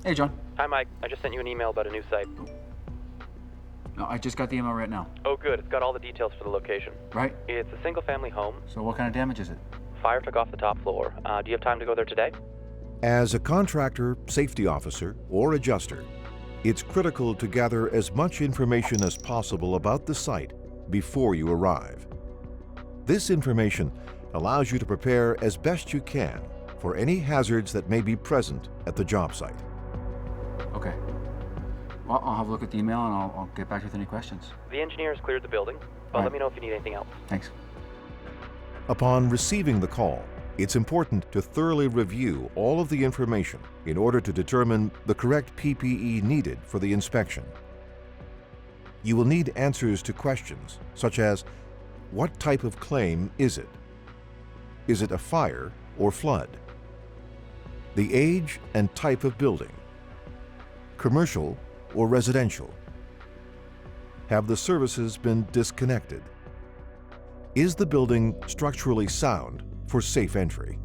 Hey, John. Hi, Mike. I just sent you an email about a new site. No, I just got the email right now. Oh, good. It's got all the details for the location. Right? It's a single-family home. So what kind of damage is it? Fire took off the top floor. Do you have time to go there today? As a contractor, safety officer, or adjuster, it's critical to gather as much information as possible about the site before you arrive. This information allows you to prepare as best you can for any hazards that may be present at the job site. Okay. Well, I'll have a look at the email and I'll get back to you with any questions. The engineers cleared the building, but Right. let me know if you need anything else. Thanks. Upon receiving the call, it's important to thoroughly review all of the information in order to determine the correct PPE needed for the inspection. You will need answers to questions such as, what type of claim is it? Is it a fire or flood? The age and type of building. Commercial or residential? Have the services been disconnected? Is the building structurally sound for safe entry?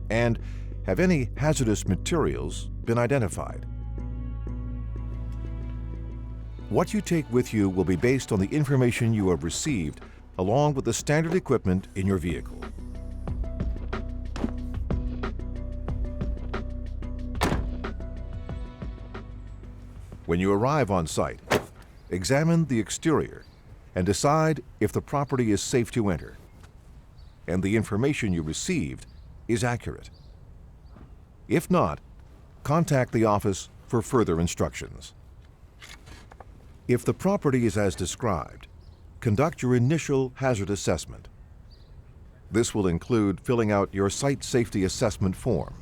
And have any hazardous materials been identified? What you take with you will be based on the information you have received along with the standard equipment in your vehicle. When you arrive on site, examine the exterior and decide if the property is safe to enter and the information you received is accurate. If not, contact the office for further instructions. If the property is as described, conduct your initial hazard assessment. This will include filling out your site safety assessment form.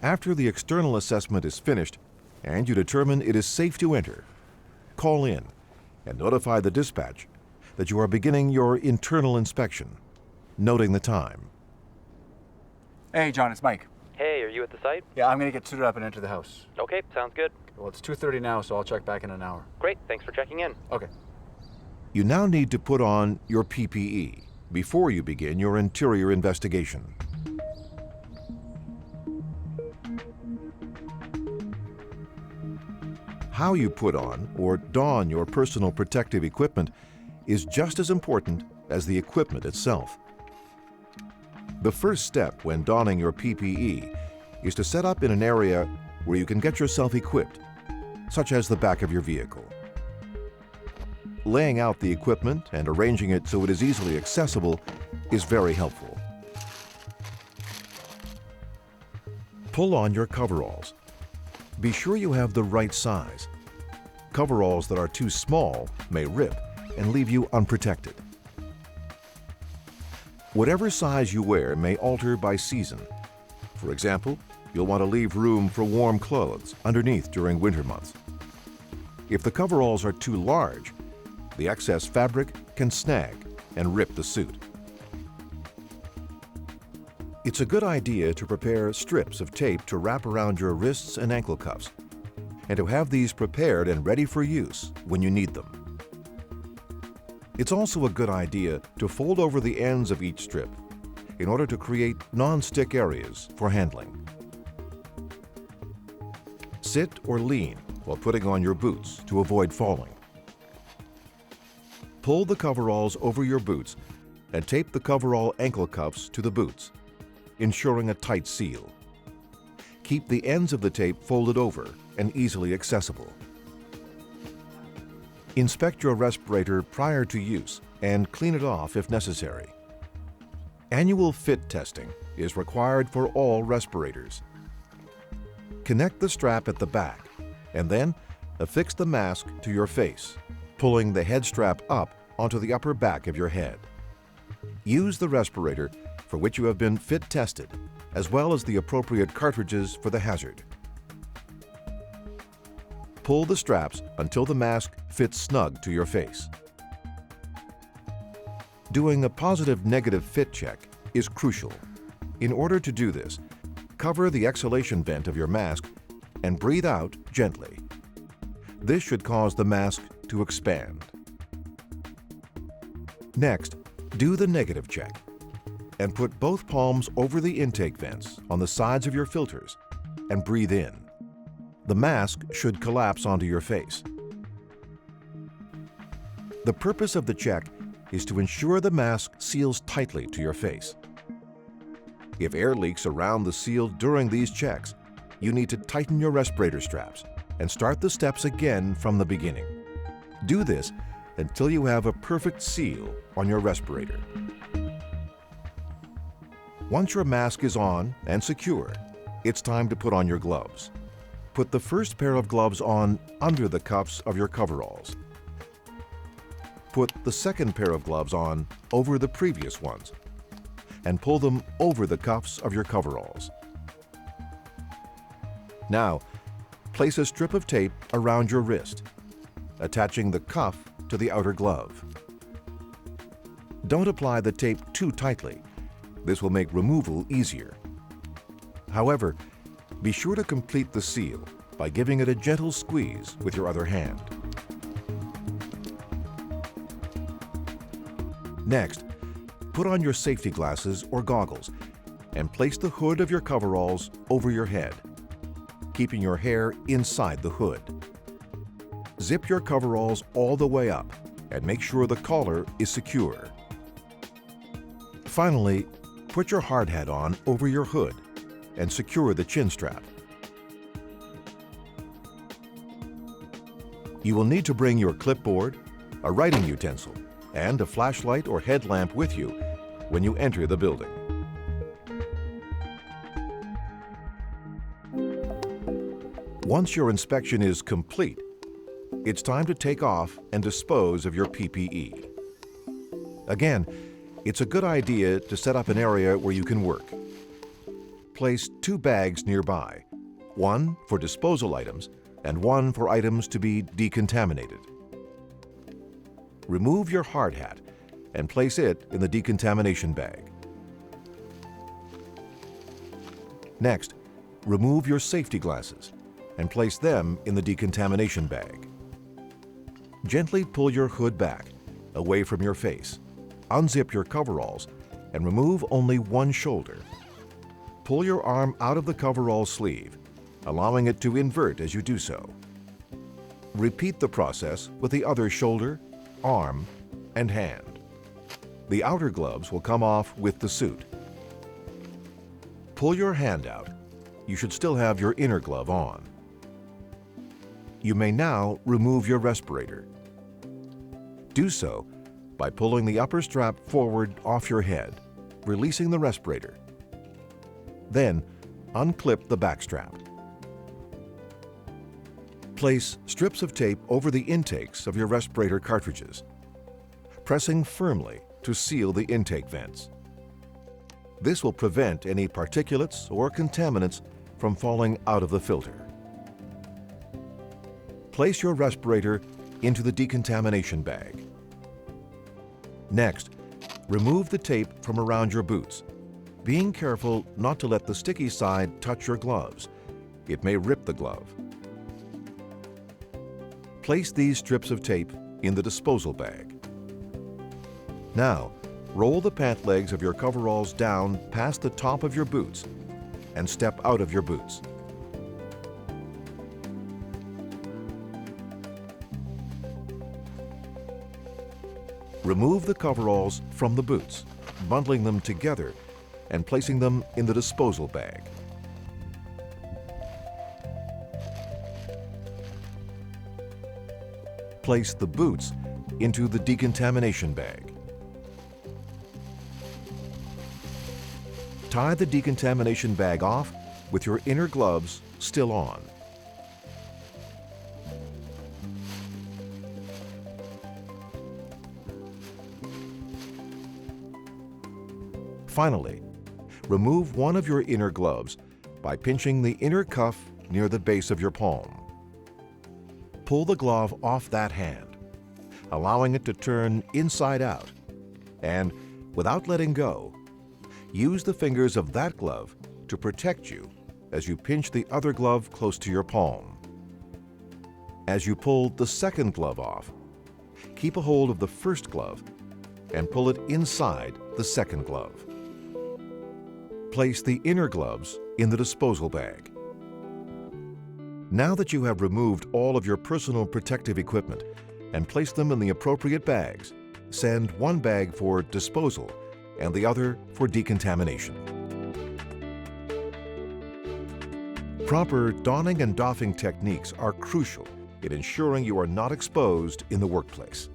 After the external assessment is finished and you determine it is safe to enter, call in and notify the dispatch that you are beginning your internal inspection, noting the time. Hey, John, it's Mike. Hey, are you at the site? Yeah, I'm gonna get suited up and enter the house. Okay, sounds good. Well, it's 2:30 now, so I'll check back in an hour. Great, thanks for checking in. Okay. You now need to put on your PPE before you begin your interior investigation. How you put on or don your personal protective equipment is just as important as the equipment itself. The first step when donning your PPE is to set up in an area where you can get yourself equipped, such as the back of your vehicle. Laying out the equipment and arranging it so it is easily accessible is very helpful. Pull on your coveralls. Be sure you have the right size. Coveralls that are too small may rip and leave you unprotected. Whatever size you wear may alter by season. For example, you'll want to leave room for warm clothes underneath during winter months. If the coveralls are too large, the excess fabric can snag and rip the suit. It's a good idea to prepare strips of tape to wrap around your wrists and ankle cuffs, and to have these prepared and ready for use when you need them. It's also a good idea to fold over the ends of each strip in order to create non-stick areas for handling. Sit or lean while putting on your boots to avoid falling. Pull the coveralls over your boots and tape the coverall ankle cuffs to the boots, ensuring a tight seal. Keep the ends of the tape folded over and easily accessible. Inspect your respirator prior to use and clean it off if necessary. Annual fit testing is required for all respirators. Connect the strap at the back and then affix the mask to your face, pulling the head strap up onto the upper back of your head. Use the respirator for which you have been fit tested, as well as the appropriate cartridges for the hazard. Pull the straps until the mask fits snug to your face. Doing a positive-negative fit check is crucial. In order to do this, cover the exhalation vent of your mask and breathe out gently. This should cause the mask to expand. Next, do the negative check. and put both palms over the intake vents on the sides of your filters and breathe in. The mask should collapse onto your face. The purpose of the check is to ensure the mask seals tightly to your face. If air leaks around the seal during these checks, you need to tighten your respirator straps and start the steps again from the beginning. Do this until you have a perfect seal on your respirator. Once your mask is on and secure, it's time to put on your gloves. Put the first pair of gloves on under the cuffs of your coveralls. Put the second pair of gloves on over the previous ones and pull them over the cuffs of your coveralls. Now, place a strip of tape around your wrist, attaching the cuff to the outer glove. Don't apply the tape too tightly. This will make removal easier. However, be sure to complete the seal by giving it a gentle squeeze with your other hand. Next, put on your safety glasses or goggles and place the hood of your coveralls over your head, keeping your hair inside the hood. Zip your coveralls all the way up and make sure the collar is secure. Finally, put your hard hat on over your hood and secure the chin strap. You will need to bring your clipboard, a writing utensil, and a flashlight or headlamp with you when you enter the building. Once your inspection is complete, it's time to take off and dispose of your PPE. Again, it's a good idea to set up an area where you can work. Place 2 bags nearby, one for disposal items and one for items to be decontaminated. Remove your hard hat and place it in the decontamination bag. Next, remove your safety glasses and place them in the decontamination bag. Gently pull your hood back, away from your face. Unzip your coveralls and remove only one shoulder. Pull your arm out of the coverall sleeve, allowing it to invert as you do so. Repeat the process with the other shoulder, arm, and hand. The outer gloves will come off with the suit. Pull your hand out. You should still have your inner glove on. You may now remove your respirator. Do so by pulling the upper strap forward off your head, releasing the respirator. Then, unclip the back strap. Place strips of tape over the intakes of your respirator cartridges, pressing firmly to seal the intake vents. This will prevent any particulates or contaminants from falling out of the filter. Place your respirator into the decontamination bag. Next, remove the tape from around your boots, being careful not to let the sticky side touch your gloves. It may rip the glove. Place these strips of tape in the disposal bag. Now, roll the pant legs of your coveralls down past the top of your boots and step out of your boots. Remove the coveralls from the boots, bundling them together and placing them in the disposal bag. Place the boots into the decontamination bag. Tie the decontamination bag off with your inner gloves still on. Finally, remove one of your inner gloves by pinching the inner cuff near the base of your palm. Pull the glove off that hand, allowing it to turn inside out, and, without letting go, use the fingers of that glove to protect you as you pinch the other glove close to your palm. As you pull the second glove off, keep a hold of the first glove and pull it inside the second glove. Place the inner gloves in the disposal bag. Now that you have removed all of your personal protective equipment and placed them in the appropriate bags, send one bag for disposal and the other for decontamination. Proper donning and doffing techniques are crucial in ensuring you are not exposed in the workplace.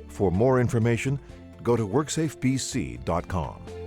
For more information, go to WorkSafeBC.com.